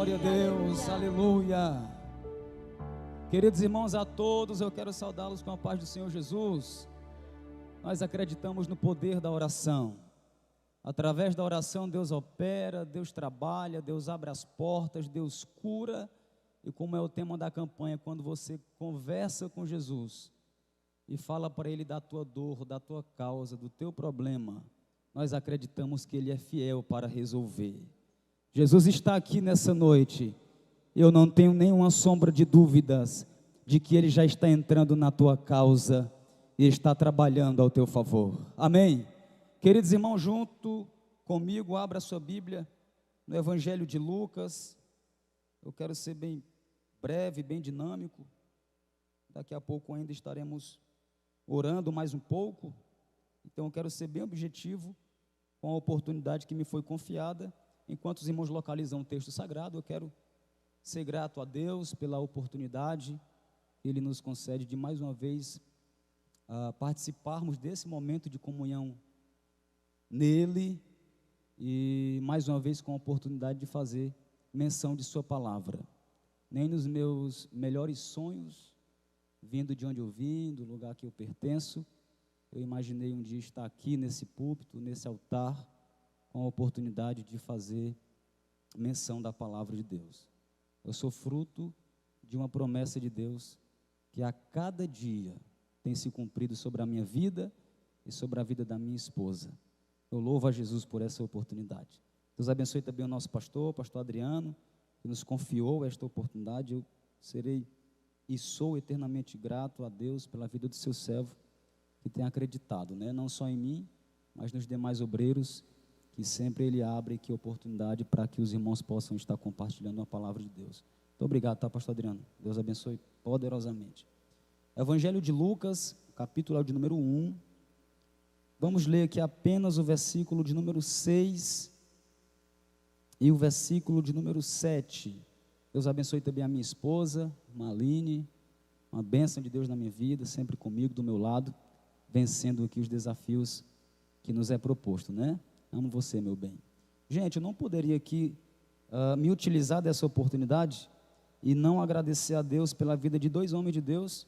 Glória a Deus, aleluia. Queridos irmãos, a todos eu quero saudá-los com a paz do Senhor Jesus. Nós acreditamos no poder da oração. Através da oração Deus opera, Deus trabalha, Deus abre as portas, Deus cura. E como é o tema da campanha, quando você conversa com Jesus e fala para Ele da tua dor, da tua causa, do teu problema, nós acreditamos que Ele é fiel para resolver. Jesus está aqui nessa noite. Eu não tenho nenhuma sombra de dúvidas de que Ele já está entrando na tua causa e está trabalhando ao teu favor. Amém? Queridos irmãos, junto comigo, abra a sua Bíblia no Evangelho de Lucas. Eu quero ser bem breve, bem dinâmico. Daqui a pouco ainda estaremos orando mais um pouco. Então eu quero ser bem objetivo com a oportunidade que me foi confiada. Enquanto os irmãos localizam o texto sagrado, eu quero ser grato a Deus pela oportunidade que Ele nos concede de mais uma vez participarmos desse momento de comunhão nele e mais uma vez com a oportunidade de fazer menção de sua palavra. Nem nos meus melhores sonhos, vindo de onde eu vim, do lugar que eu pertenço, eu imaginei um dia estar aqui nesse púlpito, nesse altar, com a oportunidade de fazer menção da palavra de Deus. Eu sou fruto de uma promessa de Deus que a cada dia tem se cumprido sobre a minha vida e sobre a vida da minha esposa. Eu louvo a Jesus por essa oportunidade. Deus abençoe também o nosso pastor Adriano, que nos confiou esta oportunidade. Eu serei e sou eternamente grato a Deus pela vida do seu servo, que tem acreditado, não só em mim, mas nos demais obreiros, que sempre Ele abre que oportunidade para que os irmãos possam estar compartilhando a palavra de Deus. Muito obrigado, pastor Adriano? Deus abençoe poderosamente. Evangelho de Lucas, capítulo de número 1. Vamos ler aqui apenas o versículo de número 6 e o versículo de número 7. Deus abençoe também a minha esposa, Maline, uma bênção de Deus na minha vida, sempre comigo, do meu lado, vencendo aqui os desafios que nos é proposto, Amo você, meu bem. Gente, eu não poderia aqui me utilizar dessa oportunidade e não agradecer a Deus pela vida de dois homens de Deus,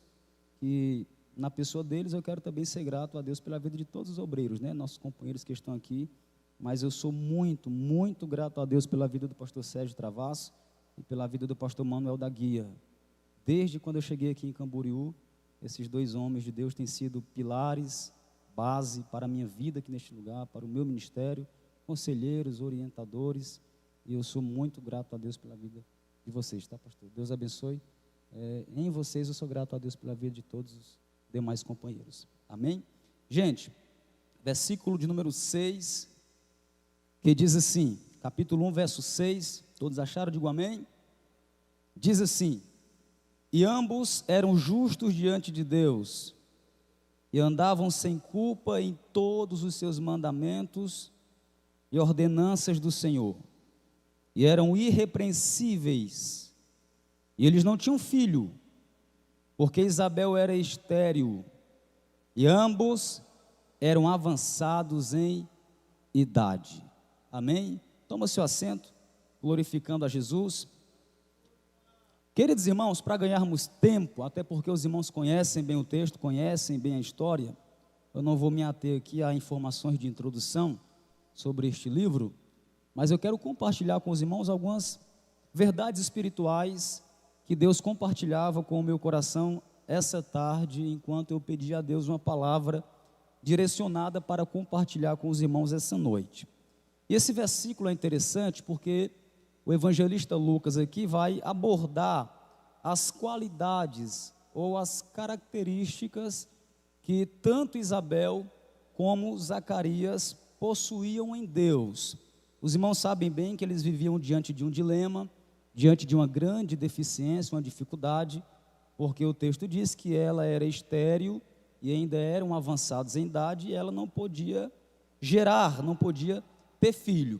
e na pessoa deles eu quero também ser grato a Deus pela vida de todos os obreiros, nossos companheiros que estão aqui, mas eu sou muito, muito grato a Deus pela vida do pastor Sérgio Travasso e pela vida do pastor Manuel da Guia. Desde quando eu cheguei aqui em Camboriú, esses dois homens de Deus têm sido pilares, base para a minha vida aqui neste lugar, para o meu ministério, conselheiros, orientadores, e eu sou muito grato a Deus pela vida de vocês, pastor? Deus abençoe. Em vocês eu sou grato a Deus pela vida de todos os demais companheiros. Amém? Gente, versículo de número 6, que diz assim, capítulo 1, verso 6, todos acharam? Digo amém? Diz assim: e ambos eram justos diante de Deus, e andavam sem culpa em todos os seus mandamentos e ordenanças do Senhor, e eram irrepreensíveis, e eles não tinham filho, porque Isabel era estéril, e ambos eram avançados em idade. Amém? Toma seu assento, glorificando a Jesus. Queridos irmãos, para ganharmos tempo, até porque os irmãos conhecem bem o texto, conhecem bem a história, eu não vou me ater aqui a informações de introdução sobre este livro, mas eu quero compartilhar com os irmãos algumas verdades espirituais que Deus compartilhava com o meu coração essa tarde, enquanto eu pedia a Deus uma palavra direcionada para compartilhar com os irmãos essa noite. E esse versículo é interessante porque o evangelista Lucas aqui vai abordar as qualidades ou as características que tanto Isabel como Zacarias possuíam em Deus. Os irmãos sabem bem que eles viviam diante de um dilema, diante de uma grande deficiência, uma dificuldade, porque o texto diz que ela era estéril e ainda eram avançados em idade, e ela não podia gerar, não podia ter filho.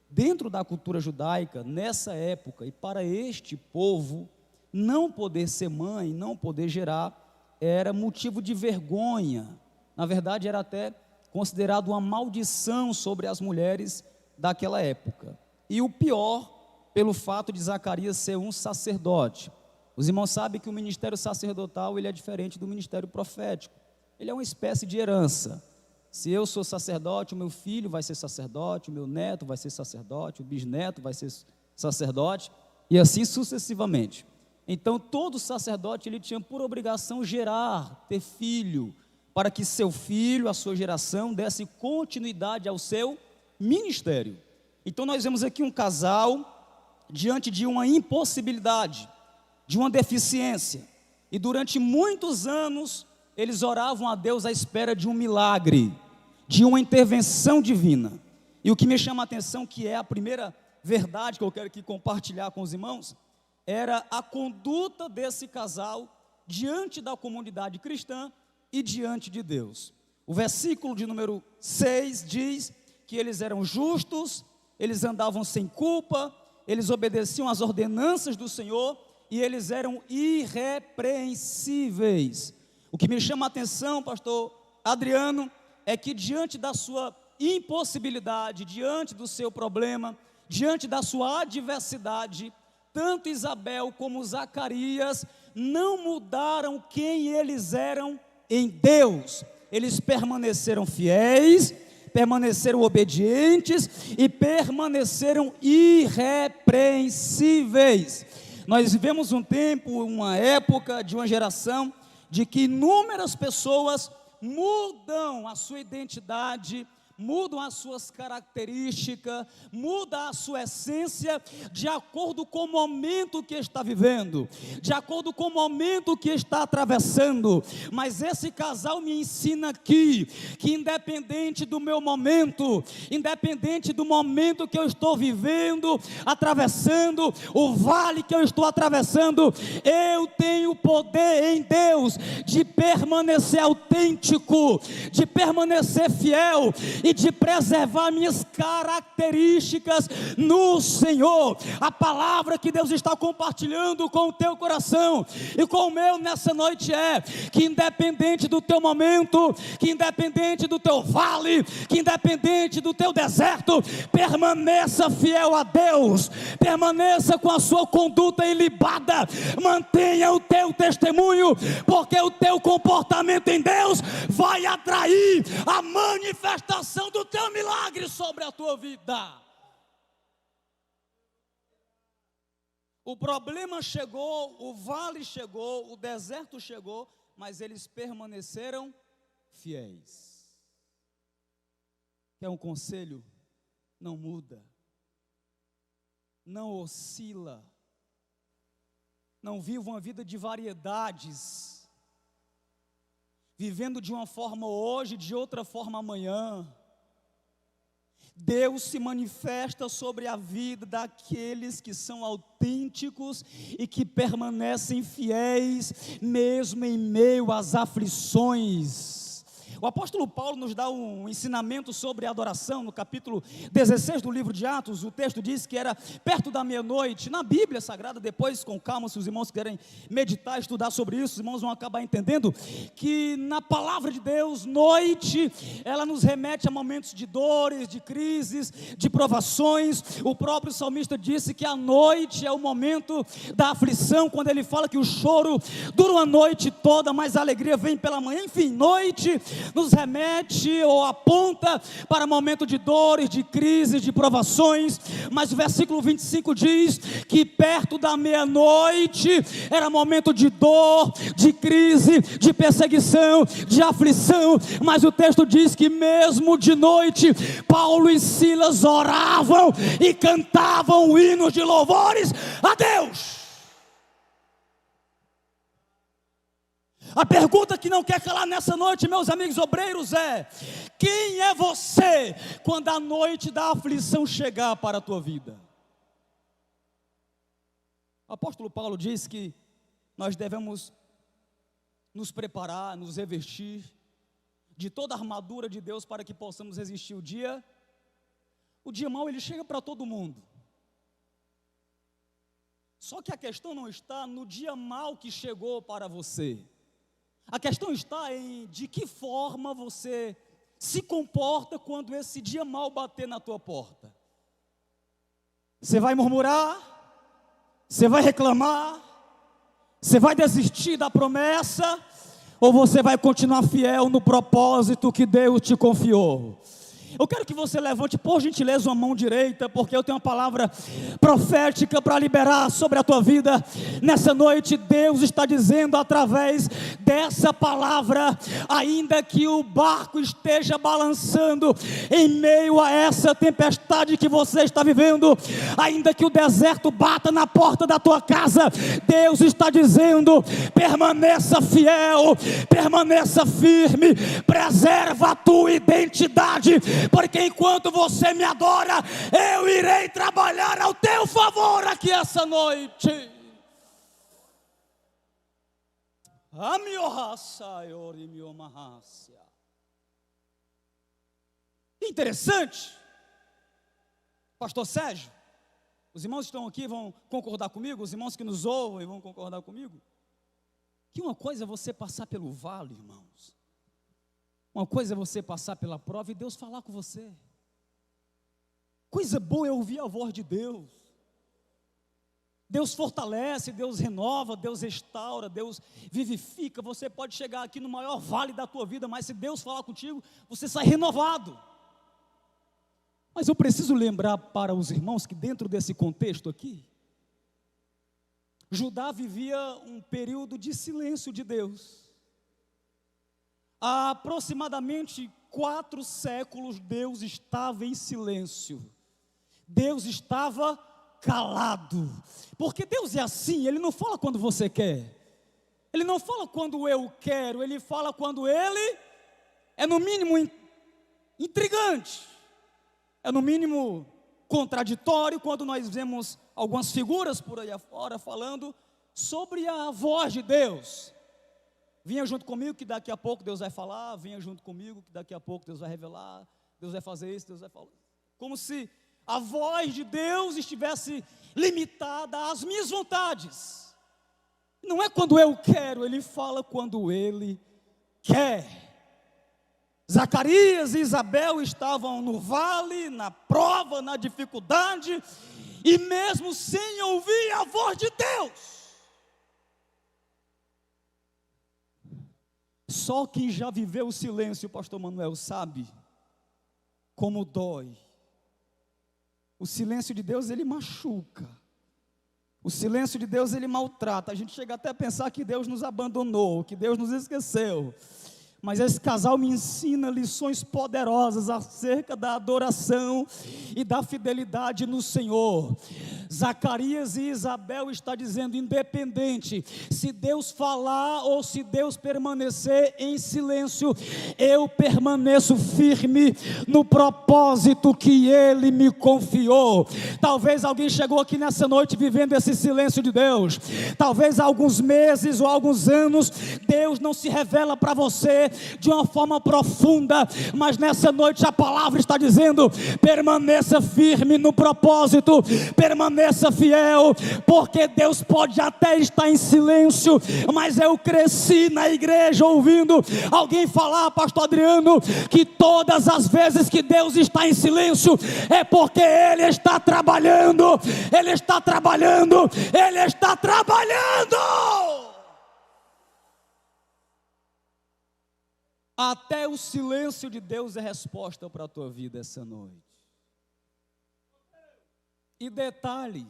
Dentro da cultura judaica, nessa época, e para este povo, não poder ser mãe, não poder gerar, era motivo de vergonha. Na verdade, era até considerado uma maldição sobre as mulheres daquela época. E o pior pelo fato de Zacarias ser um sacerdote. Os irmãos sabem que o ministério sacerdotal ele é diferente do ministério profético. Ele é uma espécie de herança. Se eu sou sacerdote, o meu filho vai ser sacerdote, o meu neto vai ser sacerdote, o bisneto vai ser sacerdote, e assim sucessivamente. Então, todo sacerdote ele tinha por obrigação gerar, ter filho, para que seu filho, a sua geração, desse continuidade ao seu ministério. Então, nós vemos aqui um casal diante de uma impossibilidade, de uma deficiência, e durante muitos anos, eles oravam a Deus à espera de um milagre, de uma intervenção divina. E o que me chama a atenção, que é a primeira verdade que eu quero aqui compartilhar com os irmãos, era a conduta desse casal diante da comunidade cristã e diante de Deus. O versículo de número 6 diz que eles eram justos, eles andavam sem culpa, eles obedeciam às ordenanças do Senhor e eles eram irrepreensíveis. O que me chama a atenção, pastor Adriano, é que diante da sua impossibilidade, diante do seu problema, diante da sua adversidade, tanto Isabel como Zacarias não mudaram quem eles eram em Deus. Eles permaneceram fiéis, permaneceram obedientes e permaneceram irrepreensíveis. Nós vivemos um tempo, uma época de uma geração de que inúmeras pessoas mudam a sua identidade, mudam as suas características, mudam a sua essência de acordo com o momento que está vivendo, de acordo com o momento que está atravessando. Mas esse casal me ensina aqui, que independente do meu momento, independente do momento que eu estou vivendo, atravessando, o vale que eu estou atravessando, eu tenho poder em Deus de permanecer autêntico, de permanecer fiel e de preservar minhas características no Senhor. A palavra que Deus está compartilhando com o teu coração e com o meu nessa noite é que independente do teu momento, que independente do teu vale, que independente do teu deserto, permaneça fiel a Deus, permaneça com a sua conduta ilibada, mantenha o teu testemunho, porque o teu comportamento em Deus vai atrair a manifestação do teu milagre sobre a tua vida. O problema chegou, o vale chegou, o deserto chegou, mas eles permaneceram fiéis. Quer um conselho? Não muda, não oscila, não viva uma vida de variedades, vivendo de uma forma hoje, de outra forma amanhã. Deus se manifesta sobre a vida daqueles que são autênticos e que permanecem fiéis, mesmo em meio às aflições. O apóstolo Paulo nos dá um ensinamento sobre adoração, no capítulo 16 do livro de Atos. O texto diz que era perto da meia-noite. Na Bíblia Sagrada, depois com calma, se os irmãos querem meditar, estudar sobre isso, os irmãos vão acabar entendendo que na palavra de Deus, noite, ela nos remete a momentos de dores, de crises, de provações. O próprio salmista disse que a noite é o momento da aflição, quando ele fala que o choro dura uma noite toda, mas a alegria vem pela manhã. Enfim, noite nos remete ou aponta para momento de dores, de crises, de provações. Mas o versículo 25 diz que perto da meia-noite era momento de dor, de crise, de perseguição, de aflição. Mas o texto diz que mesmo de noite, Paulo e Silas oravam e cantavam hinos de louvores a Deus. A pergunta que não quer calar nessa noite, meus amigos obreiros, é: quem é você quando a noite da aflição chegar para a tua vida? O apóstolo Paulo diz que nós devemos nos preparar, nos revestir de toda a armadura de Deus para que possamos resistir o dia mau. Ele chega para todo mundo. Só que a questão não está no dia mau que chegou para você. A questão está em de que forma você se comporta quando esse dia mau bater na tua porta. Você vai murmurar? Você vai reclamar? Você vai desistir da promessa? Ou você vai continuar fiel no propósito que Deus te confiou? Eu quero que você levante, por gentileza, uma mão direita, porque eu tenho uma palavra profética para liberar sobre a tua vida. Nessa noite, Deus está dizendo através dessa palavra: ainda que o barco esteja balançando em meio a essa tempestade que você está vivendo, ainda que o deserto bata na porta da tua casa, Deus está dizendo: permaneça fiel, permaneça firme, preserva a tua identidade, porque enquanto você me adora, eu irei trabalhar ao teu favor aqui essa noite. Interessante, pastor Sérgio, os irmãos que estão aqui vão concordar comigo, os irmãos que nos ouvem vão concordar comigo, que uma coisa é você passar pelo vale, irmãos, uma coisa é você passar pela prova e Deus falar com você. Coisa boa é ouvir a voz de Deus. Deus fortalece, Deus renova, Deus restaura, Deus vivifica. Você pode chegar aqui no maior vale da tua vida, mas se Deus falar contigo, você sai renovado. Mas eu preciso lembrar para os irmãos que dentro desse contexto aqui, Judá vivia um período de silêncio de Deus. Há aproximadamente 4 séculos Deus estava em silêncio. Deus estava calado. Porque Deus é assim, Ele não fala quando você quer. Ele não fala quando eu quero, Ele fala quando Ele é no mínimo intrigante. É no mínimo contraditório, quando nós vemos algumas figuras por aí afora falando sobre a voz de Deus. Venha junto comigo que daqui a pouco Deus vai falar, venha junto comigo que daqui a pouco Deus vai revelar, Deus vai fazer isso, Deus vai falar. Como se a voz de Deus estivesse limitada às minhas vontades. Não é quando eu quero, Ele fala quando Ele quer. Zacarias e Isabel estavam no vale, na prova, na dificuldade, e mesmo sem ouvir a voz de Deus, só quem já viveu o silêncio, pastor Manuel, sabe como dói. O silêncio de Deus, ele machuca. O silêncio de Deus, ele maltrata. A gente chega até a pensar que Deus nos abandonou, que Deus nos esqueceu. Mas esse casal me ensina lições poderosas acerca da adoração e da fidelidade no Senhor. Zacarias e Isabel está dizendo, independente se Deus falar ou se Deus permanecer em silêncio, eu permaneço firme no propósito que Ele me confiou. Talvez alguém chegou aqui nessa noite vivendo esse silêncio de Deus. Talvez há alguns meses ou alguns anos Deus não se revela para você de uma forma profunda, mas nessa noite a palavra está dizendo, permaneça firme no propósito, permaneça fiel, porque Deus pode até estar em silêncio, mas eu cresci na igreja ouvindo alguém falar, pastor Adriano, que todas as vezes que Deus está em silêncio, é porque Ele está trabalhando, Ele está trabalhando, Ele está trabalhando. Até o silêncio de Deus é resposta para a tua vida essa noite. E detalhe,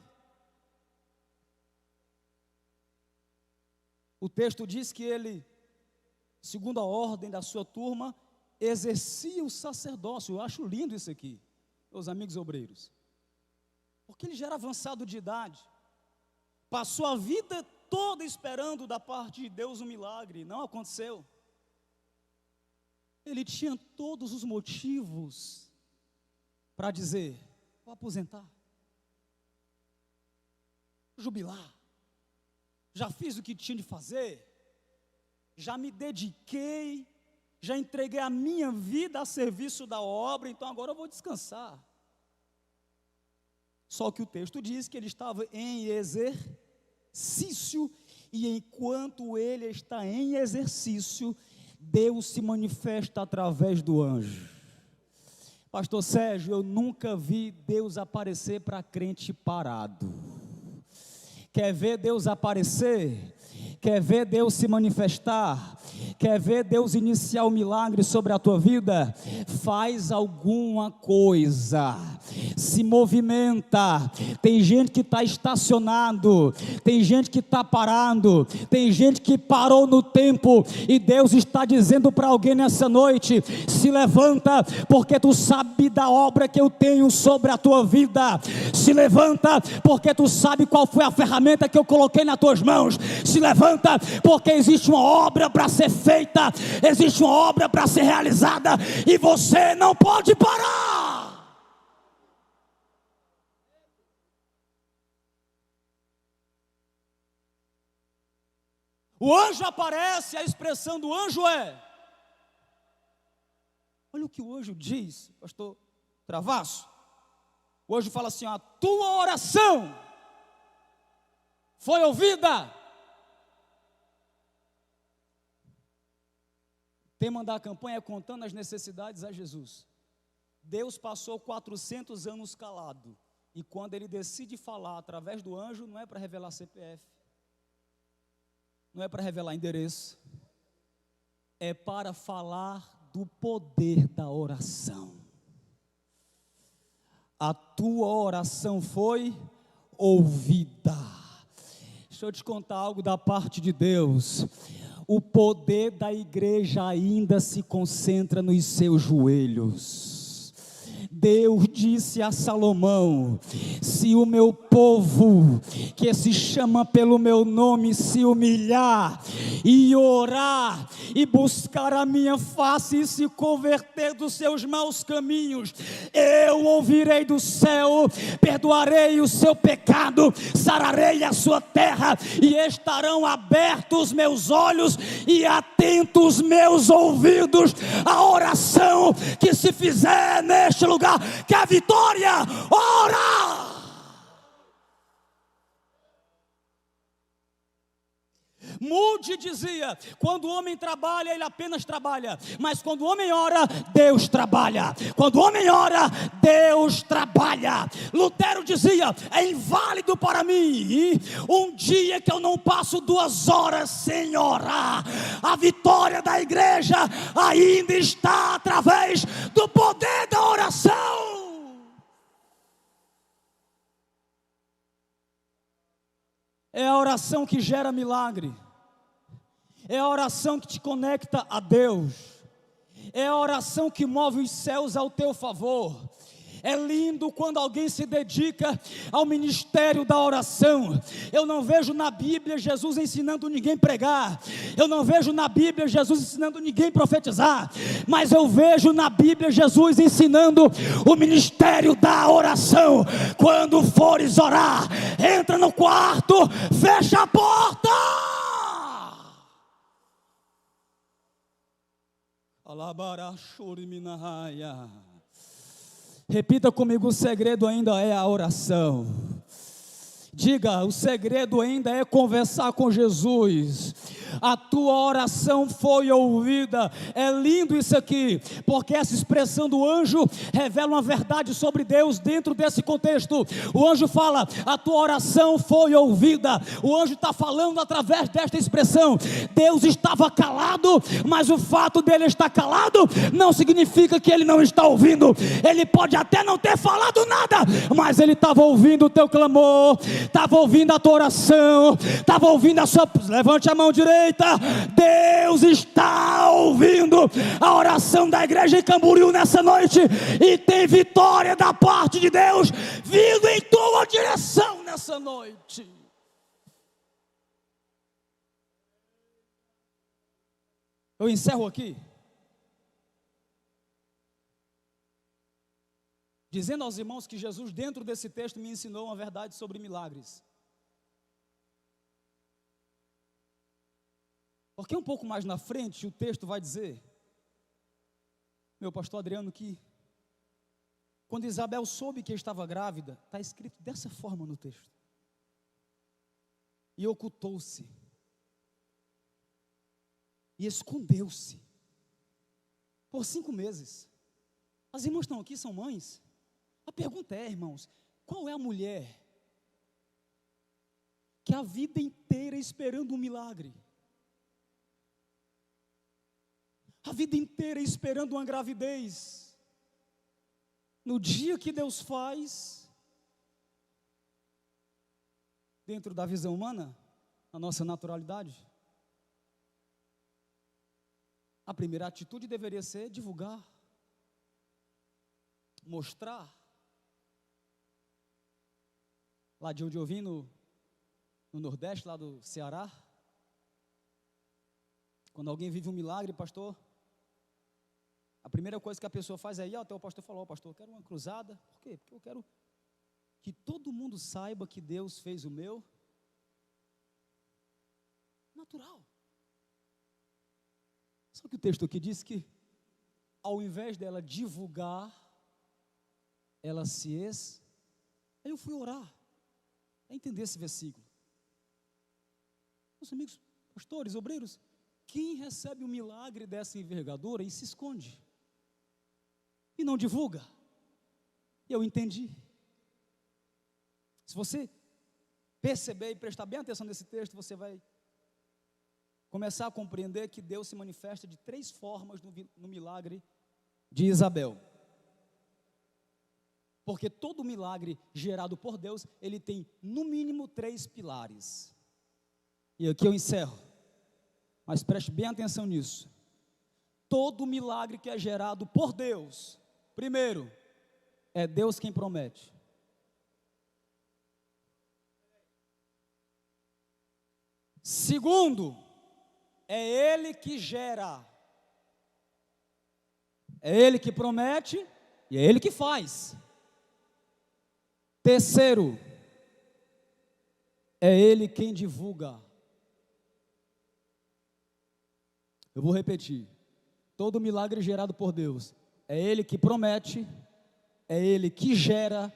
o texto diz que ele, segundo a ordem da sua turma, exercia o sacerdócio. Eu acho lindo isso aqui, meus amigos obreiros, porque ele já era avançado de idade, passou a vida toda esperando da parte de Deus um milagre, não aconteceu. Ele tinha todos os motivos para dizer, vou aposentar, jubilar, já fiz o que tinha de fazer, já me dediquei, já entreguei a minha vida a serviço da obra, então agora eu vou descansar. Só que o texto diz que ele estava em exercício, e enquanto ele está em exercício, Deus se manifesta através do anjo. Pastor Sérgio, eu nunca vi Deus aparecer para crente parado. Quer ver Deus aparecer? Quer ver Deus se manifestar? Quer ver Deus iniciar o milagre sobre a tua vida? Faz alguma coisa, se movimenta. Tem gente que está estacionado, tem gente que está parado, tem gente que parou no tempo, e Deus está dizendo para alguém nessa noite: se levanta, porque tu sabe da obra que eu tenho sobre a tua vida. Se levanta, porque tu sabe qual foi a ferramenta que eu coloquei nas tuas mãos. Se levanta, porque existe uma obra para ser feita, existe uma obra para ser realizada, e você não pode parar. O anjo aparece, a expressão do anjo é: olha o que o anjo diz, pastor Travasso. O anjo fala assim: a tua oração foi ouvida. O tema da campanha é contando as necessidades a Jesus. Deus passou 400 anos calado, e quando ele decide falar através do anjo, não é para revelar CPF, não é para revelar endereço, é para falar do poder da oração. A tua oração foi ouvida. Deixa eu te contar algo da parte de Deus. O poder da igreja ainda se concentra nos seus joelhos. Deus disse a Salomão: se o meu povo, que se chama pelo meu nome, se humilhar e orar e buscar a minha face e se converter dos seus maus caminhos, eu ouvirei do céu, perdoarei o seu pecado, sararei a sua terra, e estarão abertos meus olhos e atentos meus ouvidos à oração que se fizer neste lugar. Que a vitória ora. Moody dizia: quando o homem trabalha, ele apenas trabalha, mas quando o homem ora, Deus trabalha. Quando o homem ora, Deus trabalha. Lutero dizia: é inválido para mim um dia que eu não passo 2 horas sem orar. A vitória da igreja ainda está através do poder da oração. É a oração que gera milagre. É a oração que te conecta a Deus. É a oração que move os céus ao teu favor. É lindo quando alguém se dedica ao ministério da oração. Eu não vejo na Bíblia Jesus ensinando ninguém a pregar. Eu não vejo na Bíblia Jesus ensinando ninguém a profetizar. Mas eu vejo na Bíblia Jesus ensinando o ministério da oração. Quando fores orar, entra no quarto, fecha a porta. Repita comigo: o segredo ainda é a oração. Diga: o segredo ainda é conversar com Jesus. A tua oração foi ouvida. É lindo isso aqui, porque essa expressão do anjo revela uma verdade sobre Deus dentro desse contexto. O anjo fala: a tua oração foi ouvida. O anjo está falando através desta expressão. Deus estava calado, mas o fato dele estar calado não significa que ele não está ouvindo. Ele pode até não ter falado nada, mas ele estava ouvindo o teu clamor, estava ouvindo a tua oração, estava ouvindo a sua... Levante a mão direita. Deus está ouvindo a oração da igreja em Camboriú nessa noite, e tem vitória da parte de Deus vindo em tua direção nessa noite. Eu encerro aqui dizendo aos irmãos que Jesus, dentro desse texto, me ensinou uma verdade sobre milagres. Porque um pouco mais na frente o texto vai dizer, meu pastor Adriano, que quando Isabel soube que estava grávida, está escrito dessa forma no texto, e ocultou-se, e escondeu-se, por 5 meses. As irmãs estão aqui, são mães. A pergunta é, irmãos, qual é a mulher que a vida inteira esperando um milagre. A vida inteira esperando uma gravidez. No dia que Deus faz, dentro da visão humana, a nossa naturalidade, a primeira atitude deveria ser divulgar, mostrar. Lá de onde eu vim, no Nordeste, lá do Ceará, quando alguém vive um milagre, pastor, a primeira coisa que a pessoa faz é ir até o pastor e falar: ó, pastor, eu quero uma cruzada. Por quê? Porque eu quero que todo mundo saiba que Deus fez o meu natural. Só que o texto aqui diz que, ao invés dela divulgar, ela Aí eu fui orar, a entender esse versículo. Meus amigos, pastores, obreiros, quem recebe um milagre dessa envergadura e se esconde, e não divulga? Eu entendi. Se você perceber e prestar bem atenção nesse texto, você vai começar a compreender que Deus se manifesta de 3 formas no milagre de Isabel. Porque todo milagre gerado por Deus, ele tem no mínimo 3 pilares. E aqui eu encerro, mas preste bem atenção nisso. Todo milagre que é gerado por Deus, primeiro, é Deus quem promete. Segundo, é Ele que gera. É Ele que promete e é Ele que faz. Terceiro, é Ele quem divulga. Eu vou repetir. Todo milagre gerado por Deus, é Ele que promete, é Ele que gera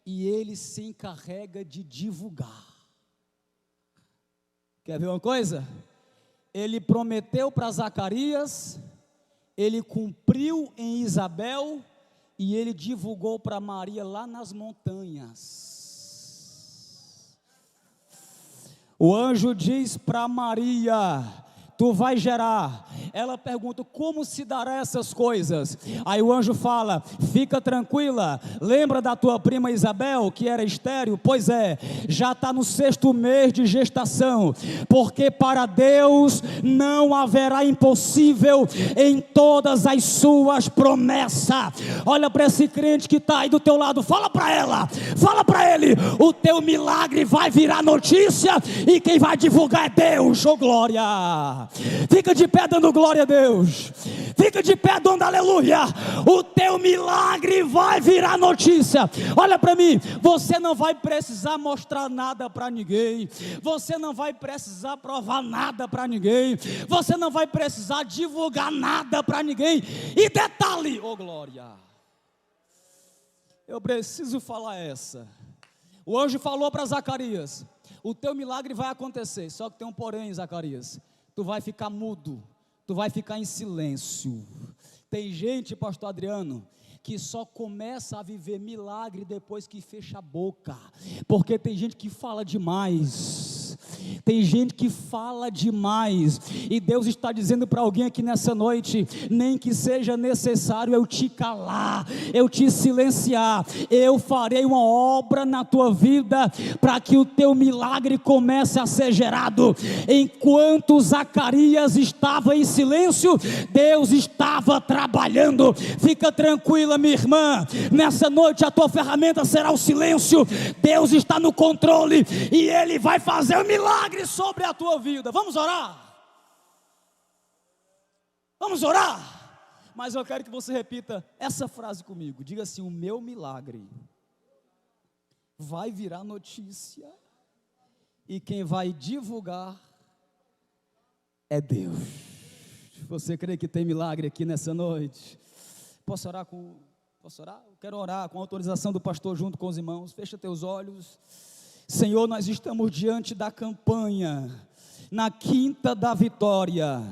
e Ele se encarrega de divulgar. Quer ver uma coisa? Ele prometeu para Zacarias, Ele cumpriu em Isabel e Ele divulgou para Maria lá nas montanhas. O anjo diz para Maria: tu vai gerar. Ela pergunta: como se dará essas coisas? Aí o anjo fala: fica tranquila, lembra da tua prima Isabel, que era estéril? Pois é, já está no 6º mês de gestação, porque para Deus não haverá impossível em todas as suas promessas. Olha para esse crente que está aí do teu lado, fala para ela, fala para ele: o teu milagre vai virar notícia, e quem vai divulgar é Deus. Oh glória! Fica de pé dando glória a Deus. Fica de pé dando aleluia. O teu milagre vai virar notícia. Olha para mim, você não vai precisar mostrar nada para ninguém. Você não vai precisar provar nada para ninguém. Você não vai precisar divulgar nada para ninguém. E detalhe, oh glória, eu preciso falar essa. O anjo falou para Zacarias: o teu milagre vai acontecer. Só que tem um porém, Zacarias: tu vai ficar mudo, tu vai ficar em silêncio. Tem gente, pastor Adriano, que só começa a viver milagre depois que fecha a boca, porque tem gente que fala demais, tem gente que fala demais, e Deus está dizendo para alguém aqui nessa noite: nem que seja necessário eu te calar, eu te silenciar, eu farei uma obra na tua vida, para que o teu milagre comece a ser gerado. Enquanto Zacarias estava em silêncio, Deus estava trabalhando. Fica tranquila, minha irmã, nessa noite a tua ferramenta será o silêncio. Deus está no controle e Ele vai fazer um milagre sobre a tua vida. Vamos orar? Vamos orar? Mas eu quero que você repita essa frase comigo. Diga assim: o meu milagre vai virar notícia, e quem vai divulgar é Deus. Você crê que tem milagre aqui nessa noite? Posso orar? Eu quero orar com a autorização do pastor junto com os irmãos. Fecha teus olhos. Senhor, nós estamos diante da campanha na quinta da vitória,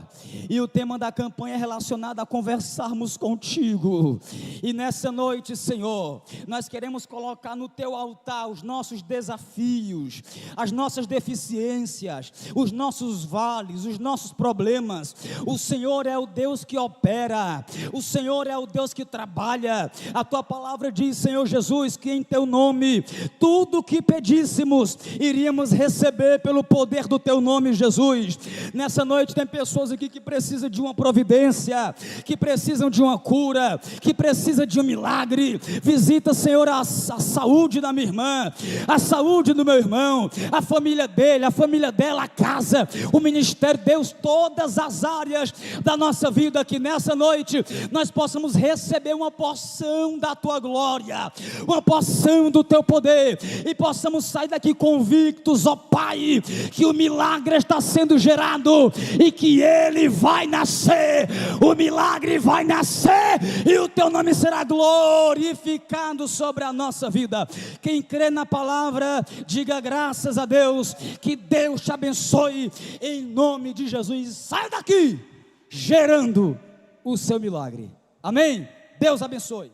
e o tema da campanha é relacionado a conversarmos contigo. E nessa noite, Senhor, nós queremos colocar no teu altar os nossos desafios, as nossas deficiências, os nossos vales, os nossos problemas. O Senhor é o Deus que opera, o Senhor é o Deus que trabalha. A tua palavra diz, Senhor Jesus, que em teu nome tudo que pedíssemos iríamos receber pelo poder do teu nome, Jesus. Nessa noite tem pessoas aqui que precisam de uma providência, que precisam de uma cura, que precisam de um milagre. Visita, Senhor, a saúde da minha irmã, a saúde do meu irmão, a família dele, a família dela, a casa, o ministério, Deus, todas as áreas da nossa vida, que nessa noite nós possamos receber uma porção da tua glória, uma porção do teu poder, e possamos sair daqui convictos, ó Pai, que o milagre está sendo gerado e que ele vai nascer, o milagre vai nascer e o teu nome será glorificado sobre a nossa vida. Quem crê na palavra, diga graças a Deus. Que Deus te abençoe em nome de Jesus. Saia daqui gerando o seu milagre. Amém? Deus abençoe.